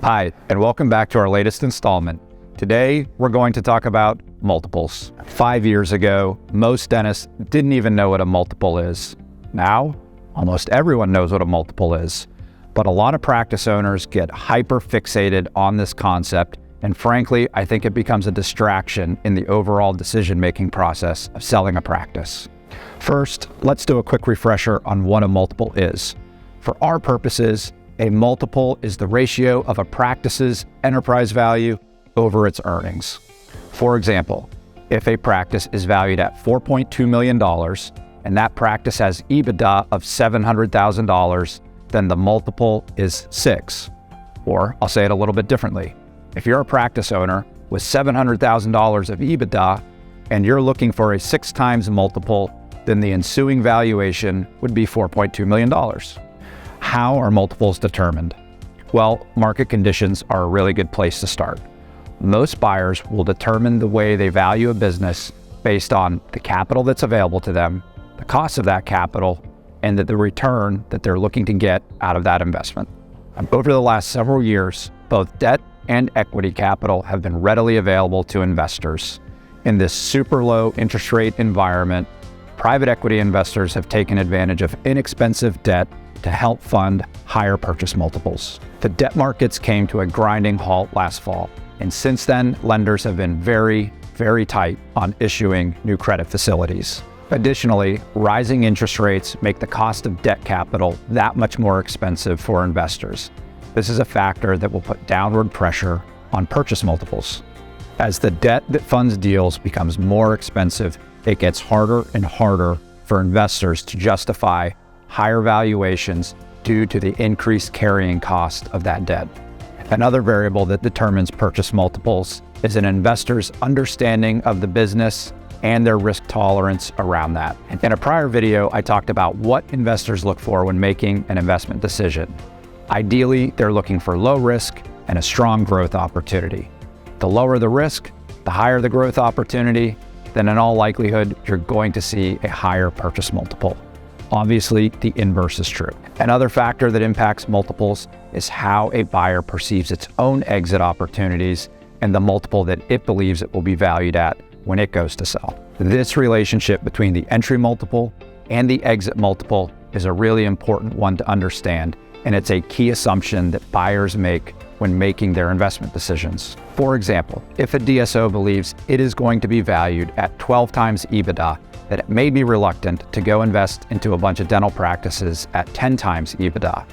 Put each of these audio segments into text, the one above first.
Hi, and welcome back to our latest installment. Today, we're going to talk about multiples. 5 years ago, most dentists didn't even know what a multiple is. Now, almost everyone knows what a multiple is. But a lot of practice owners get hyper fixated on this concept, and frankly, I think it becomes a distraction in the overall decision-making process of selling a practice. First, let's do a quick refresher on what a multiple is. For our purposes, a multiple is the ratio of a practice's enterprise value over its earnings. For example, if a practice is valued at $4.2 million and that practice has EBITDA of $700,000, then the multiple is 6. Or I'll say it a little bit differently. If you're a practice owner with $700,000 of EBITDA and you're looking for a 6 times multiple, then the ensuing valuation would be $4.2 million. How are multiples determined? Well, market conditions are a really good place to start. Most buyers will determine the way they value a business based on the capital that's available to them, the cost of that capital, and the return that they're looking to get out of that investment. Over the last several years, both debt and equity capital have been readily available to investors. In this super low interest rate environment, private equity investors have taken advantage of inexpensive debt to help fund higher purchase multiples. The debt markets came to a grinding halt last fall, and since then, lenders have been very, very tight on issuing new credit facilities. Additionally, rising interest rates make the cost of debt capital that much more expensive for investors. This is a factor that will put downward pressure on purchase multiples. As the debt that funds deals becomes more expensive, it gets harder and harder for investors to justify higher valuations due to the increased carrying cost of that debt. Another variable that determines purchase multiples is an investor's understanding of the business and their risk tolerance around that. In a prior video, I talked about what investors look for when making an investment decision. Ideally, they're looking for low risk and a strong growth opportunity. The lower the risk, the higher the growth opportunity, then in all likelihood, you're going to see a higher purchase multiple. Obviously, the inverse is true. Another factor that impacts multiples is how a buyer perceives its own exit opportunities and the multiple that it believes it will be valued at when it goes to sell. This relationship between the entry multiple and the exit multiple is a really important one to understand, and it's a key assumption that buyers make when making their investment decisions. For example, if a DSO believes it is going to be valued at 12 times EBITDA, that it may be reluctant to go invest into a bunch of dental practices at 10 times EBITDA.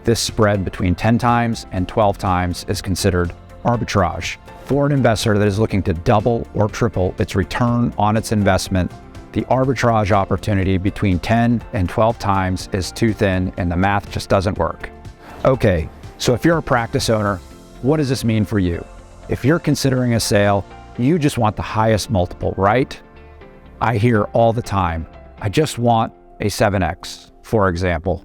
This spread between 10 times and 12 times is considered arbitrage. For an investor that is looking to double or triple its return on its investment, the arbitrage opportunity between 10 and 12 times is too thin and the math just doesn't work. Okay, so if you're a practice owner, what does this mean for you? If you're considering a sale, you just want the highest multiple, right? I hear all the time, I just want a 7x, for example.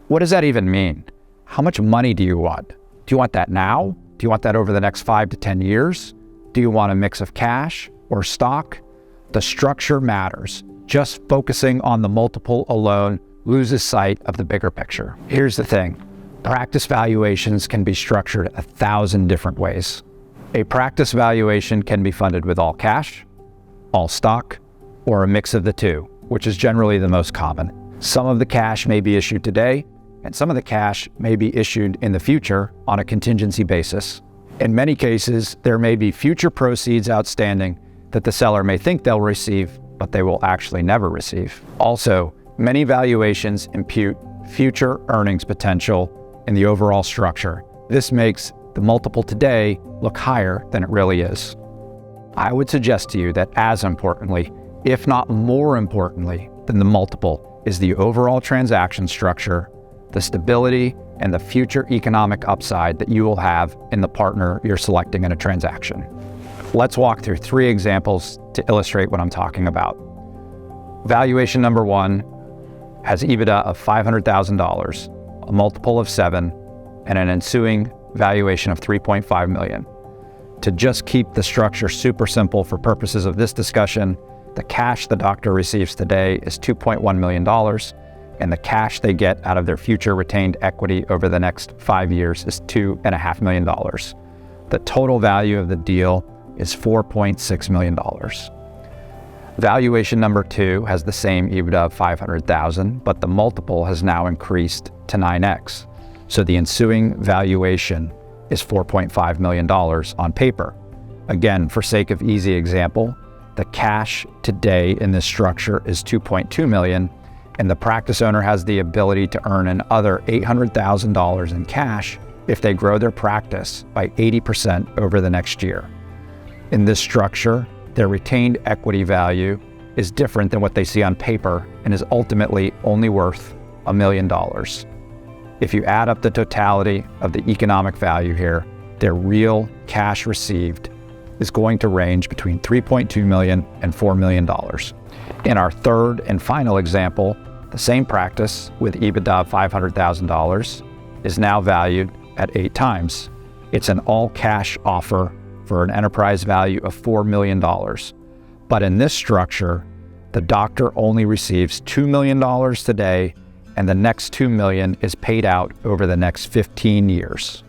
What does that even mean? How much money do you want? Do you want that now? Do you want that over the next 5 to 10 years? Do you want a mix of cash or stock? The structure matters. Just focusing on the multiple alone loses sight of the bigger picture. Here's the thing, practice valuations can be structured 1,000 different ways. A practice valuation can be funded with all cash, all stock, or a mix of the two, which is generally the most common. Some of the cash may be issued today, and some of the cash may be issued in the future on a contingency basis. In many cases, there may be future proceeds outstanding that the seller may think they'll receive, but they will actually never receive. Also, many valuations impute future earnings potential in the overall structure. This makes the multiple today look higher than it really is. I would suggest to you that as importantly, if not more importantly than the multiple, is the overall transaction structure, the stability, and the future economic upside that you will have in the partner you're selecting in a transaction. Let's walk through 3 examples to illustrate what I'm talking about. Valuation number 1 has EBITDA of $500,000, a multiple of 7, and an ensuing valuation of $3.5 million. To just keep the structure super simple for purposes of this discussion, the cash the doctor receives today is $2.1 million, and the cash they get out of their future retained equity over the next 5 years is $2.5 million. The total value of the deal is $4.6 million. Valuation number 2 has the same EBITDA of $500,000, but the multiple has now increased to 9x. So the ensuing valuation is $4.5 million on paper. Again, for sake of easy example, the cash today in this structure is $2.2 million, and the practice owner has the ability to earn another $800,000 in cash if they grow their practice by 80% over the next year. In this structure, their retained equity value is different than what they see on paper and is ultimately only worth $1 million. If you add up the totality of the economic value here, their real cash received is going to range between $3.2 million and $4 million. In our third and final example, the same practice with EBITDA of $500,000 is now valued at 8 times. It's an all-cash offer for an enterprise value of $4 million. But in this structure, the doctor only receives $2 million today, and the next $2 million is paid out over the next 15 years.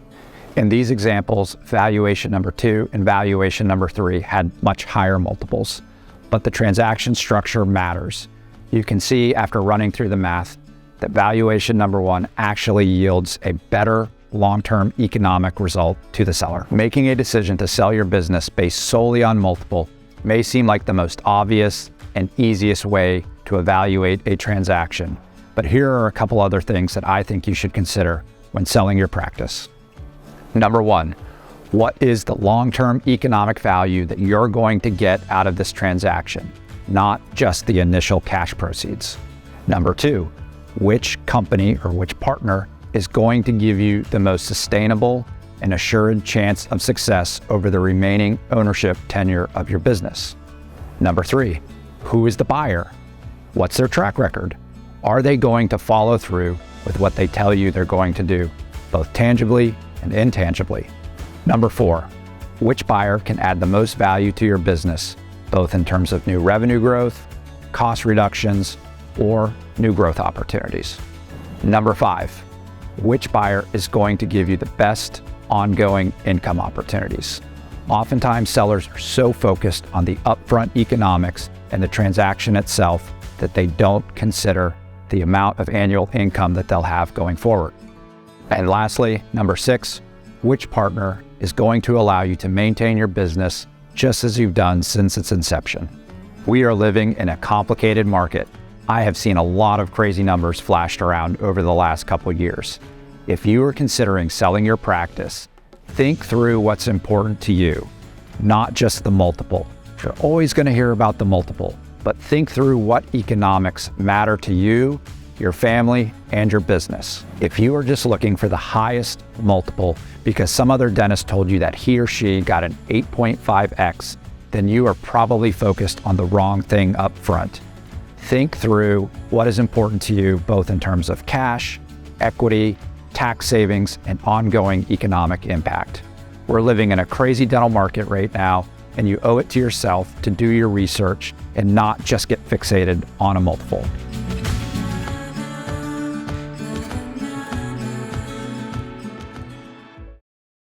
In these examples, valuation number 2 and valuation number 3 had much higher multiples, but the transaction structure matters. You can see after running through the math that valuation number 1 actually yields a better long-term economic result to the seller. Making a decision to sell your business based solely on multiple may seem like the most obvious and easiest way to evaluate a transaction, but here are a couple other things that I think you should consider when selling your practice. Number 1, what is the long-term economic value that you're going to get out of this transaction, not just the initial cash proceeds? Number 2, which company or which partner is going to give you the most sustainable and assured chance of success over the remaining ownership tenure of your business? Number 3, who is the buyer? What's their track record? Are they going to follow through with what they tell you they're going to do, both tangibly and intangibly? Number 4, which buyer can add the most value to your business, both in terms of new revenue growth, cost reductions, or new growth opportunities? Number 5, which buyer is going to give you the best ongoing income opportunities? Oftentimes, sellers are so focused on the upfront economics and the transaction itself that they don't consider the amount of annual income that they'll have going forward. And lastly, number 6, which partner is going to allow you to maintain your business just as you've done since its inception? We are living in a complicated market. I have seen a lot of crazy numbers flashed around over the last couple of years. If you are considering selling your practice, think through what's important to you, not just the multiple. You're always going to hear about the multiple, but think through what economics matter to you, your family, and your business. If you are just looking for the highest multiple because some other dentist told you that he or she got an 8.5x, then you are probably focused on the wrong thing up front. Think through what is important to you, both in terms of cash, equity, tax savings, and ongoing economic impact. We're living in a crazy dental market right now, and you owe it to yourself to do your research and not just get fixated on a multiple.